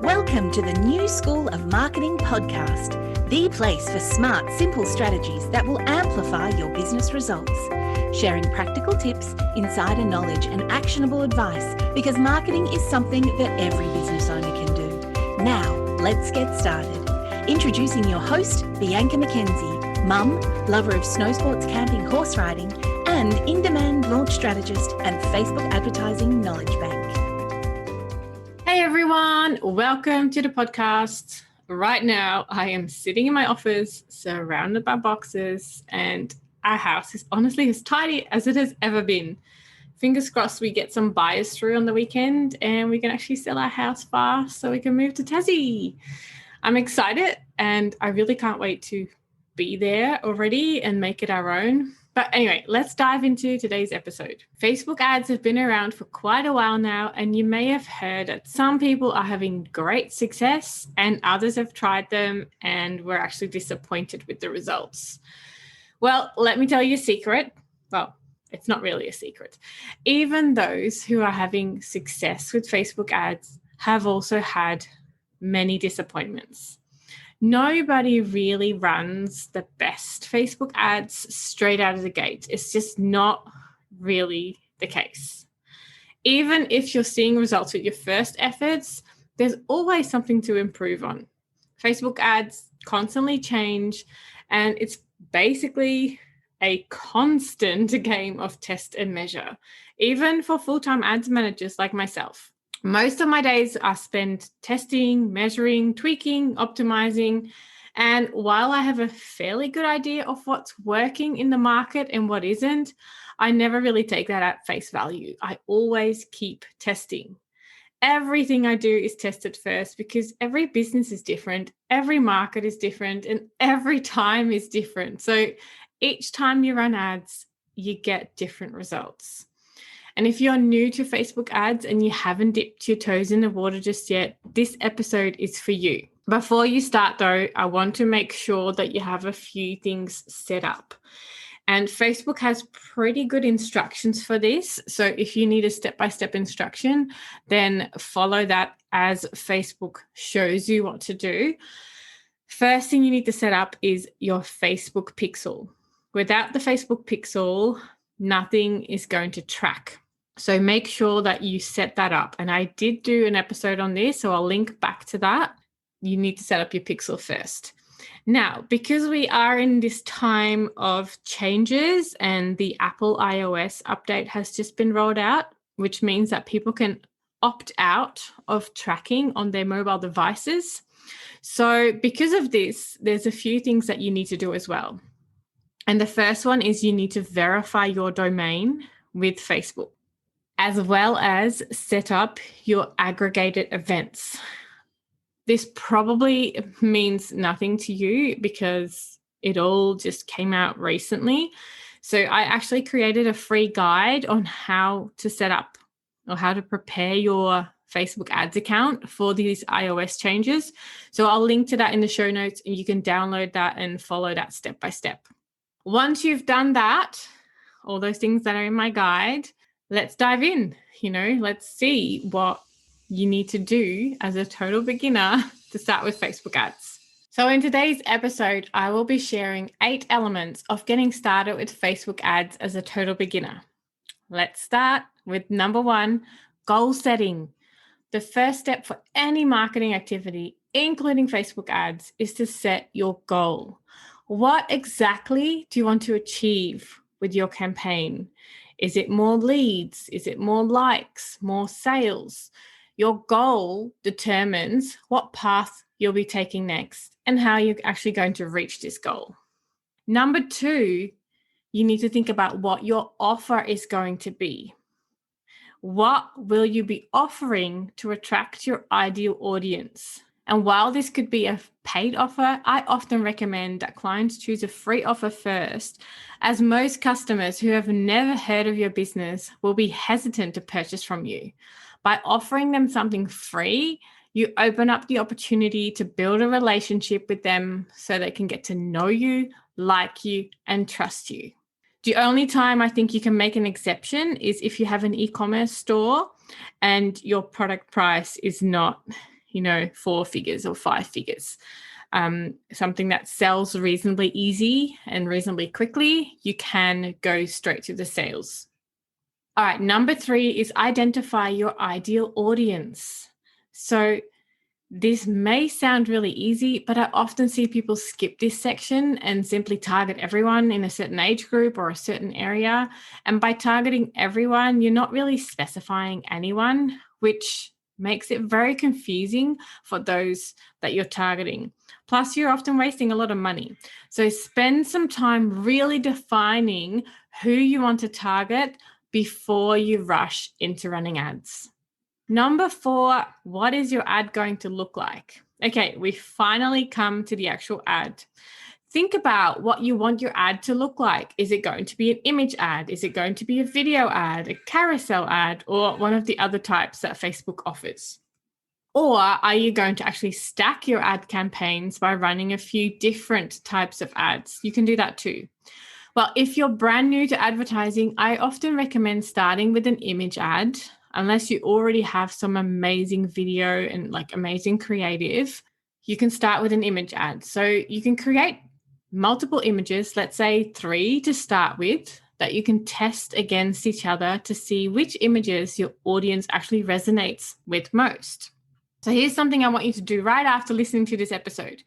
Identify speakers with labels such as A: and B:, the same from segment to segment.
A: Welcome to the New School of Marketing podcast, the place for smart, simple strategies that will amplify your business results. Sharing practical tips, insider knowledge, and actionable advice because marketing is something that every business owner can do. Now, let's get started. Introducing your host, Bianca McKenzie, mum, lover of snow sports, camping, horse riding, and in-demand launch strategist and Facebook advertising knowledge bank.
B: Hey everyone, welcome to the podcast. Right now, I am sitting in my office surrounded by boxes and our house is honestly as tidy as it has ever been. Fingers crossed we get some buyers through on the weekend and we can actually sell our house fast so we can move to Tassie. I'm excited and I really can't wait to be there already and make it our own. But anyway, let's dive into today's episode. Facebook ads have been around for quite a while now, and you may have heard that some people are having great success and others have tried them and were actually disappointed with the results. Well, let me tell you a secret. Well, it's not really a secret. Even those who are having success with Facebook ads have also had many disappointments. Nobody really runs the best Facebook ads straight out of the gate. It's just not really the case. Even if you're seeing results with your first efforts, there's always something to improve on. Facebook ads constantly change, and it's basically a constant game of test and measure, even for full-time ads managers like myself. Most of my days are spent testing, measuring, tweaking, optimizing. And while I have a fairly good idea of what's working in the market and what isn't, I never really take that at face value. I always keep testing. Everything I do is tested first because every business is different, every market is different, and every time is different. So each time you run ads, you get different results. And if you're new to Facebook ads and you haven't dipped your toes in the water just yet, this episode is for you. Before you start though, I want to make sure that you have a few things set up. And Facebook has pretty good instructions for this. So if you need a step-by-step instruction, then follow that as Facebook shows you what to do. First thing you need to set up is your Facebook pixel. Without the Facebook pixel, nothing is going to track. So make sure that you set that up. And I did do an episode on this, so I'll link back to that. You need to set up your pixel first. Now, because we are in this time of changes and the Apple iOS update has just been rolled out, which means that people can opt out of tracking on their mobile devices. So because of this, there's a few things that you need to do as well. And the first one is you need to verify your domain with Facebook, as well as set up your aggregated events. This probably means nothing to you because it all just came out recently. So I actually created a free guide on how to set up or how to prepare your Facebook ads account for these iOS changes. So I'll link to that in the show notes and you can download that and follow that step by step. Once you've done that, all those things that are in my guide, let's dive in. Let's see what you need to do as a total beginner to start with Facebook ads. So in today's episode, I will be sharing 8 elements of getting started with Facebook ads as a total beginner. Let's start with number 1, goal setting. The first step for any marketing activity, including Facebook ads, is to set your goal. What exactly do you want to achieve with your campaign? Is it more leads? Is it more likes, more sales? Your goal determines what path you'll be taking next and how you're actually going to reach this goal. Number 2, you need to think about what your offer is going to be. What will you be offering to attract your ideal audience? And while this could be a paid offer, I often recommend that clients choose a free offer first, as most customers who have never heard of your business will be hesitant to purchase from you. By offering them something free, you open up the opportunity to build a relationship with them so they can get to know you, like you, and trust you. The only time I think you can make an exception is if you have an e-commerce store and your product price is not 4 figures or 5 figures. Something that sells reasonably easy and reasonably quickly, you can go straight to the sales. All right, number 3 is identify your ideal audience. So this may sound really easy, but I often see people skip this section and simply target everyone in a certain age group or a certain area. And by targeting everyone, you're not really specifying anyone, which makes it very confusing for those that you're targeting. Plus, you're often wasting a lot of money. So spend some time really defining who you want to target before you rush into running ads. Number 4, what is your ad going to look like? Okay, we finally come to the actual ad. Think about what you want your ad to look like. Is it going to be an image ad? Is it going to be a video ad, a carousel ad, or one of the other types that Facebook offers? Or are you going to actually stack your ad campaigns by running a few different types of ads? You can do that too. Well, if you're brand new to advertising, I often recommend starting with an image ad, unless you already have some amazing video and amazing creative. You can start with an image ad. So you can create multiple images, let's say 3 to start with, that you can test against each other to see which images your audience actually resonates with most. So here's something I want you to do right after listening to this episode.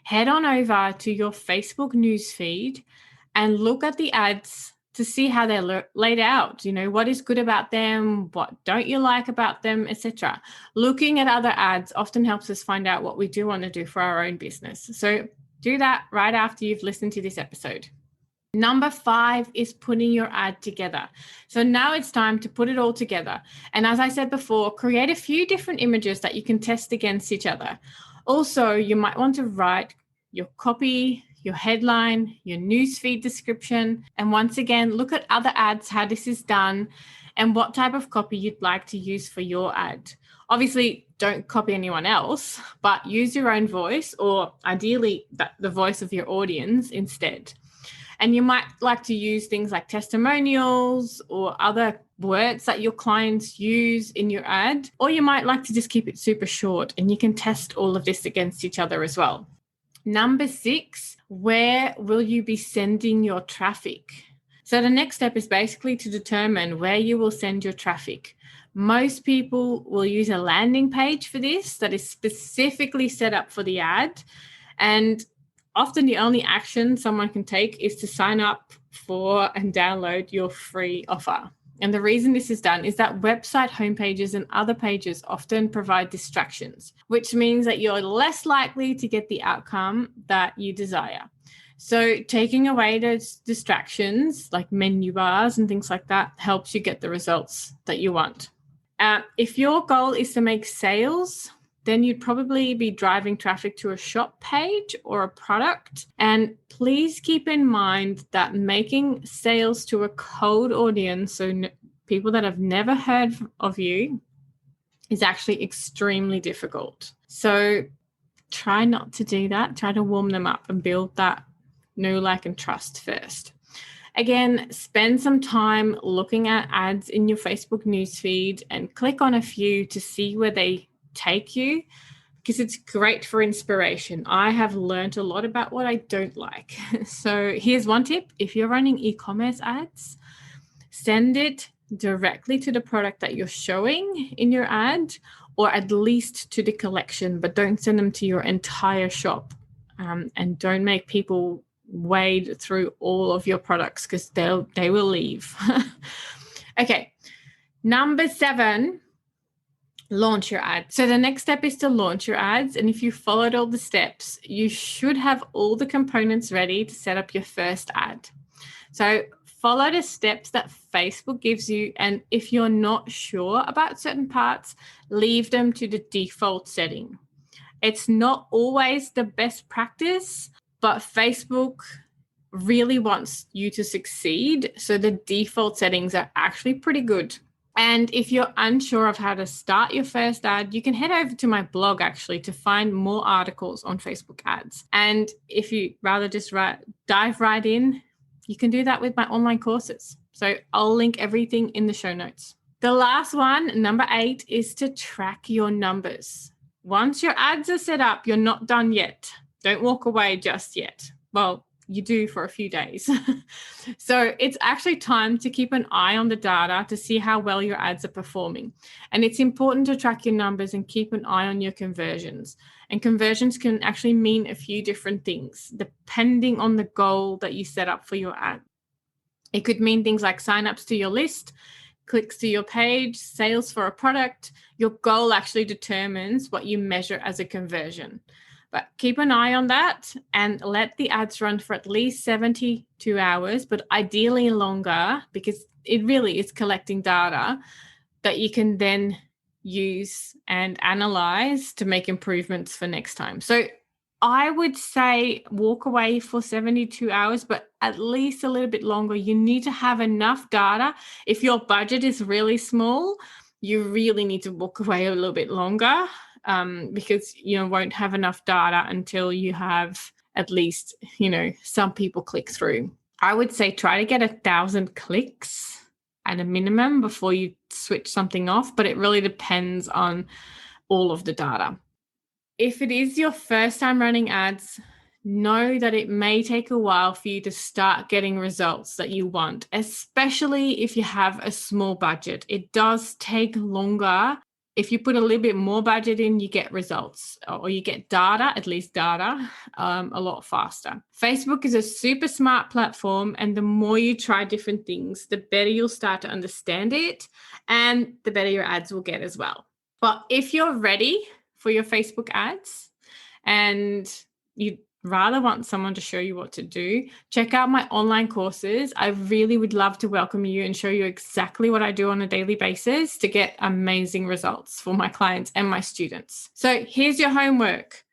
B: Head on over to your Facebook newsfeed and look at the ads to see how they're laid out. What is good about them, what don't you like about them, etc. Looking at other ads often helps us find out what we do want to do for our own business. So do that right after you've listened to this episode. Number 5 is putting your ad together. So now it's time to put it all together. And as I said before, create a few different images that you can test against each other. Also, you might want to write your copy, your headline, your newsfeed description, and once again, look at other ads, how this is done, and what type of copy you'd like to use for your ad. Obviously, don't copy anyone else, but use your own voice, or ideally the voice of your audience instead. And you might like to use things like testimonials or other words that your clients use in your ad, or you might like to just keep it super short, and you can test all of this against each other as well. Number 6, where will you be sending your traffic? So the next step is basically to determine where you will send your traffic. Most people will use a landing page for this that is specifically set up for the ad. And often the only action someone can take is to sign up for and download your free offer. And the reason this is done is that website homepages and other pages often provide distractions, which means that you're less likely to get the outcome that you desire. So taking away those distractions like menu bars and things like that helps you get the results that you want. If your goal is to make sales, then you'd probably be driving traffic to a shop page or a product. And please keep in mind that making sales to a cold audience, so people that have never heard of you, is actually extremely difficult. So try not to do that. Try to warm them up and build that know, like, and trust first. Again, spend some time looking at ads in your Facebook newsfeed and click on a few to see where they take you, because it's great for inspiration. I have learned a lot about what I don't like. So here's one tip. If you're running e-commerce ads, send it directly to the product that you're showing in your ad, or at least to the collection, but don't send them to your entire shop. And don't make people wade through all of your products, because they will leave. Okay, number 7, launch your ad. So the next step is to launch your ads. And if you followed all the steps, you should have all the components ready to set up your first ad. So follow the steps that Facebook gives you. And if you're not sure about certain parts, leave them to the default setting. It's not always the best practice, but Facebook really wants you to succeed. So the default settings are actually pretty good. And if you're unsure of how to start your first ad, you can head over to my blog actually to find more articles on Facebook ads. And if you rather just dive right in, you can do that with my online courses. So I'll link everything in the show notes. The last one, number 8, is to track your numbers. once your ads are set up, you're not done yet. Don't walk away just yet. Well, you do for a few days. So it's actually time to keep an eye on the data to see how well your ads are performing. And it's important to track your numbers and keep an eye on your conversions. And conversions can actually mean a few different things depending on the goal that you set up for your ad. It could mean things like signups to your list, clicks to your page, sales for a product. Your goal actually determines what you measure as a conversion. But keep an eye on that and let the ads run for at least 72 hours, but ideally longer, because it really is collecting data that you can then use and analyze to make improvements for next time. So I would say walk away for 72 hours, but at least a little bit longer. You need to have enough data. If your budget is really small, you really need to walk away a little bit longer. Because you won't have enough data until you have at least, some people click through. I would say try to get 1,000 clicks at a minimum before you switch something off, but it really depends on all of the data. If it is your first time running ads, know that it may take a while for you to start getting results that you want, especially if you have a small budget. It does take longer. If you put a little bit more budget in, you get results, or you get data, at least data, a lot faster. Facebook is a super smart platform, and the more you try different things, the better you'll start to understand it, and the better your ads will get as well. But if you're ready for your Facebook ads and you rather want someone to show you what to do, check out my online courses. I really would love to welcome you and show you exactly what I do on a daily basis to get amazing results for my clients and my students. So here's your homework.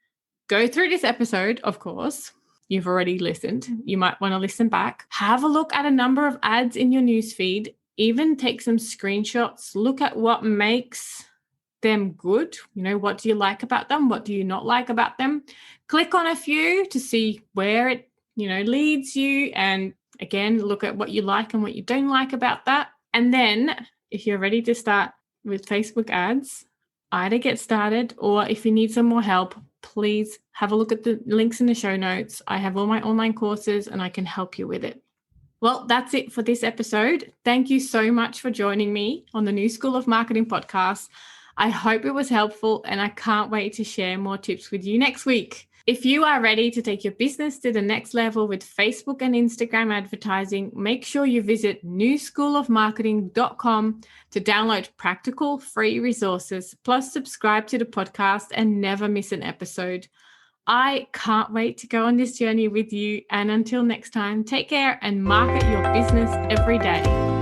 B: Go through this episode, of course. You've already listened. You might want to listen back. Have a look at a number of ads in your newsfeed. Even take some screenshots. Look at what makes them good. What do you like about them? What do you not like about them? Click on a few to see where it, leads you. And again, look at what you like and what you don't like about that. And then if you're ready to start with Facebook ads, either get started, or if you need some more help, please have a look at the links in the show notes. I have all my online courses and I can help you with it. Well, that's it for this episode. Thank you so much for joining me on the New School of Marketing podcast. I hope it was helpful, and I can't wait to share more tips with you next week. If you are ready to take your business to the next level with Facebook and Instagram advertising, make sure you visit newschoolofmarketing.com to download practical free resources, plus subscribe to the podcast and never miss an episode. I can't wait to go on this journey with you. And until next time, take care and market your business every day.